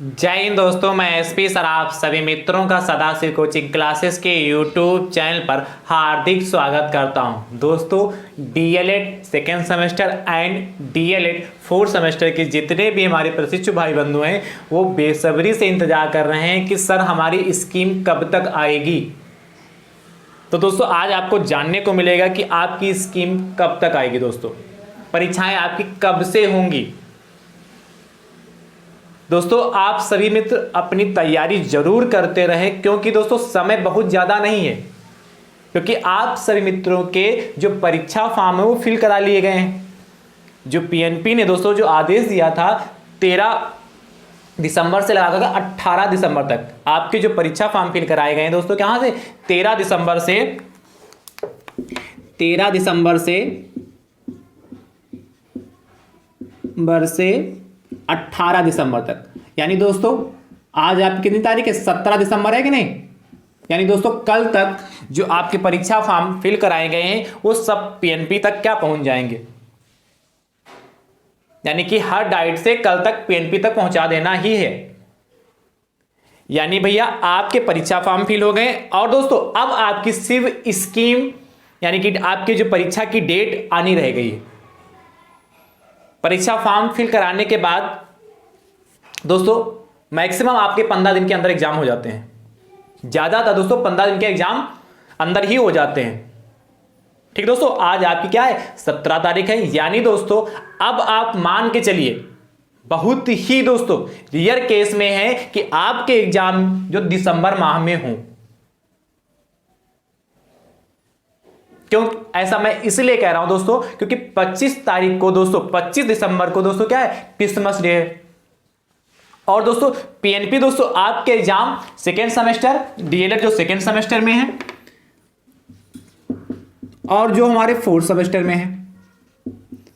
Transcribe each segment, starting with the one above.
जय हिंद दोस्तों, मैं एसपी सर आप सभी मित्रों का सदाशिव कोचिंग क्लासेस के यूट्यूब चैनल पर हार्दिक स्वागत करता हूं। दोस्तों, DElEd second semester and DElEd fourth semester के जितने भी हमारे प्रशिक्षु भाई बंधु हैं वो बेसब्री से इंतजार कर रहे हैं कि सर हमारी स्कीम कब तक आएगी। तो दोस्तों, आज आपको जानने को मिलेगा कि आपकी स्कीम कब तक आएगी। दोस्तों, परीक्षाएं आपकी कब से होंगी। दोस्तों, आप सभी मित्र अपनी तैयारी जरूर करते रहें, क्योंकि दोस्तों समय बहुत ज़्यादा नहीं है। क्योंकि आप सभी मित्रों के जो परीक्षा फॉर्म है वो फिल करा लिए गए हैं। जो पीएनपी ने दोस्तों जो आदेश दिया था 13 दिसंबर से लगाकर 18 दिसंबर तक आपके जो परीक्षा फॉर्म फिल कराए गए हैं दोस्तों, कहाँ से 13 दिसंबर से 18 दिसंबर तक। यानी दोस्तों आज आपकी कितनी तारीख है? 17 दिसंबर है कि नहीं? यानी दोस्तों कल तक जो आपके परीक्षा फॉर्म फिल कराए गए हैं वो सब पीएनपी तक क्या पहुंच जाएंगे। यानी कि हर डाइट से कल तक पीएनपी तक पहुंचा देना ही है। यानी भैया आपके परीक्षा फॉर्म फिल हो गए। और दोस्तों अब आपकी सिर्फ स्कीम यानी कि आपके जो परीक्षा की डेट आनी रह गई है। परीक्षा फॉर्म फिल कराने के बाद दोस्तों मैक्सिमम आपके 15 दिन के अंदर एग्जाम हो जाते हैं। ज्यादातर दोस्तों 15 दिन के एग्जाम अंदर ही हो जाते हैं। ठीक दोस्तों, आज आपकी क्या है? 17 तारीख है। यानी दोस्तों अब आप मान के चलिए, बहुत ही दोस्तों रियर केस में है कि आपके एग्जाम जो दिसंबर माह में हो। क्यों ऐसा मैं इसलिए कह रहा हूं दोस्तों, क्योंकि 25 तारीख को दोस्तों 25 दिसंबर को दोस्तों क्या है? क्रिसमस डे है। और दोस्तों पीएनपी दोस्तों आपके एग्जाम सेकेंड सेमेस्टर डीएलएड जो सेकेंड सेमेस्टर में है और जो हमारे फोर्थ सेमेस्टर में है,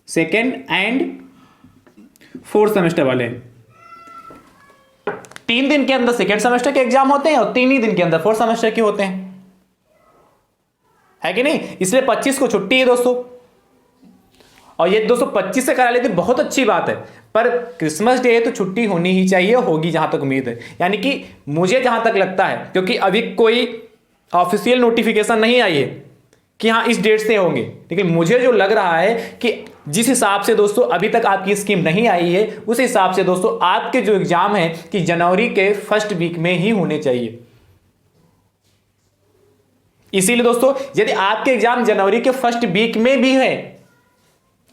सेकेंड एंड फोर्थ सेमेस्टर वाले 3 दिन के अंदर सेकेंड सेमेस्टर के एग्जाम होते हैं और 3 ही दिन के अंदर फोर्थ सेमेस्टर के होते हैं, है कि नहीं? इसलिए 25 को छुट्टी है दोस्तों। और ये दोस्तों 25 से करा लेते बहुत अच्छी बात है, पर क्रिसमस डे है तो छुट्टी होनी ही चाहिए, होगी जहां तक उम्मीद है। यानी कि मुझे जहां तक लगता है, क्योंकि अभी कोई ऑफिशियल नोटिफिकेशन नहीं आई है कि हाँ इस डेट से होंगे, लेकिन मुझे जो लग रहा है कि जिस हिसाब से दोस्तों अभी तक आपकी स्कीम नहीं आई है उस हिसाब से दोस्तों आपके जो एग्जाम है कि जनवरी के फर्स्ट वीक में ही होने चाहिए। इसीलिए दोस्तों यदि आपके एग्जाम जनवरी के फर्स्ट वीक में भी है,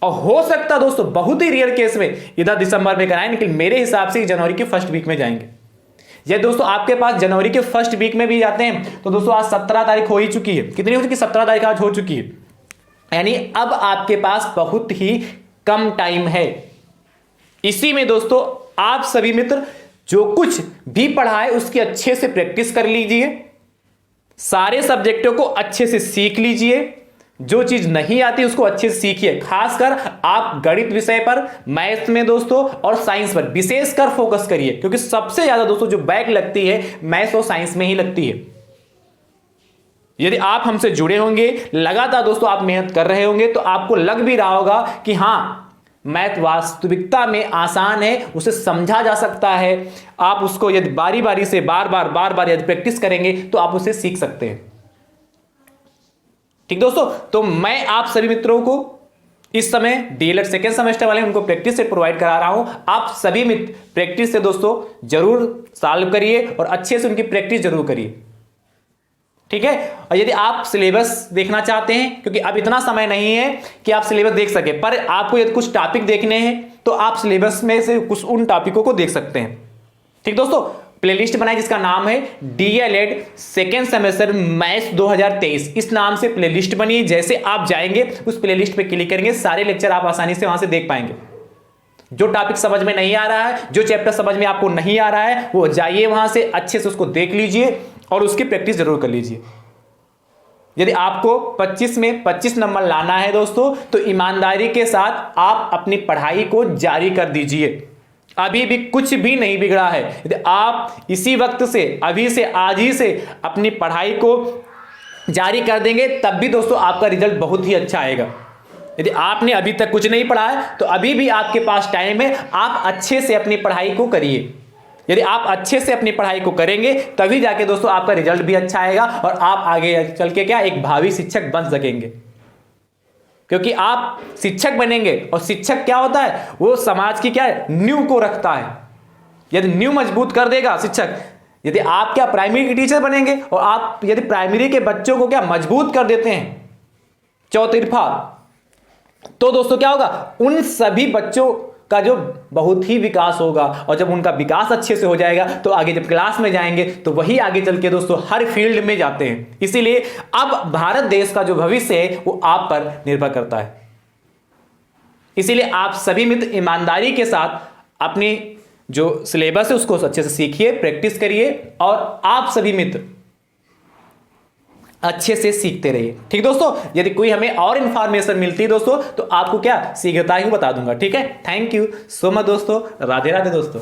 और हो सकता दोस्तों बहुत ही रेयर केस में इधर दिसंबर में कराएं, लेकिन मेरे हिसाब से जनवरी के फर्स्ट वीक में जाएंगे। यदि दोस्तों आपके पास जनवरी के फर्स्ट वीक में भी जाते हैं तो दोस्तों आज 17 तारीख हो ही चुकी है। कितनी हो चुकी? 17 तारीख आज हो चुकी है। यानी अब आपके पास बहुत ही कम टाइम है। इसी में दोस्तों आप सभी मित्र जो कुछ भी पढ़ा है उसकी अच्छे से प्रैक्टिस कर लीजिए, सारे सब्जेक्टों को अच्छे से सीख लीजिए, जो चीज नहीं आती उसको अच्छे से सीखिए। खासकर आप गणित विषय पर, मैथ्स में दोस्तों और साइंस पर विशेषकर फोकस करिए, क्योंकि सबसे ज्यादा दोस्तों जो बैक लगती है मैथ्स और साइंस में ही लगती है। यदि आप हमसे जुड़े होंगे, लगातार दोस्तों आप मेहनत कर रहे होंगे, तो आपको लग भी रहा होगा कि हाँ मैथ वास्तविकता में आसान है, उसे समझा जा सकता है। आप उसको यदि बारी बारी से बार बार यदि प्रैक्टिस करेंगे तो आप उसे सीख सकते हैं। ठीक दोस्तों, तो मैं आप सभी मित्रों को इस समय डीएलएड सेकेंड सेमेस्टर वाले उनको प्रैक्टिस सेट प्रोवाइड करा रहा हूं। आप सभी मित्र प्रैक्टिस से दोस्तों जरूर सॉल्व करिए और अच्छे से उनकी प्रैक्टिस जरूर करिए। ठीक है, और यदि आप सिलेबस देखना चाहते हैं, क्योंकि अब इतना समय नहीं है कि आप सिलेबस देख सके, पर आपको यदि कुछ टॉपिक देखने हैं तो आप सिलेबस में से कुछ उन टॉपिकों को देख सकते हैं। ठीक दोस्तों, प्लेलिस्ट बनाई जिसका नाम है डीएलएड सेकेंड सेमेस्टर मैथ्स 2023। इस नाम से प्लेलिस्ट बनी। जैसे आप जाएंगे उस प्लेलिस्ट पे क्लिक करेंगे, सारे लेक्चर आप आसानी से वहां से देख पाएंगे। जो टॉपिक समझ में नहीं आ रहा है, जो चैप्टर समझ में आपको नहीं आ रहा है, वो जाइए वहां से अच्छे से उसको देख लीजिए और उसकी प्रैक्टिस जरूर कर लीजिए। यदि आपको 25 में 25 नंबर लाना है दोस्तों, तो ईमानदारी के साथ आप अपनी पढ़ाई को जारी कर दीजिए। अभी भी कुछ भी नहीं बिगड़ा है। यदि आप इसी वक्त से, अभी से, आज ही से अपनी पढ़ाई को जारी कर देंगे तब भी दोस्तों आपका रिजल्ट बहुत ही अच्छा आएगा। यदि आपने अभी तक कुछ नहीं पढ़ा है तो अभी भी आपके पास टाइम है, आप अच्छे से अपनी पढ़ाई को करिए। यदि आप अच्छे से अपनी पढ़ाई को करेंगे तभी जाके दोस्तों आपका रिजल्ट भी अच्छा आएगा और आप आगे चल के क्या एक भावी शिक्षक बन सकेंगे। क्योंकि आप शिक्षक बनेंगे और शिक्षक क्या होता है, वो समाज की क्या है, नींव को रखता है। यदि नींव मजबूत कर देगा शिक्षक, यदि आप क्या प्राइमरी के टीचर बनेंगे और आप यदि प्राइमरी के बच्चों को क्या मजबूत कर देते हैं चौतरफा, तो दोस्तों क्या होगा, उन सभी बच्चों का जो बहुत ही विकास होगा और जब उनका विकास अच्छे से हो जाएगा तो आगे जब क्लास में जाएंगे तो वही आगे चल के दोस्तों हर फील्ड में जाते हैं। इसीलिए अब भारत देश का जो भविष्य है वो आप पर निर्भर करता है। इसीलिए आप सभी मित्र ईमानदारी के साथ अपनी जो सिलेबस है उसको अच्छे से सीखिए, प्रैक्टिस करिए और आप सभी मित्र अच्छे से सीखते रहिए। ठीक दोस्तों, यदि कोई हमें और इंफॉर्मेशन मिलती है दोस्तों तो आपको क्या शीघ्रता ही बता दूंगा। ठीक है, थैंक यू सो मच दोस्तों, राधे राधे दोस्तों।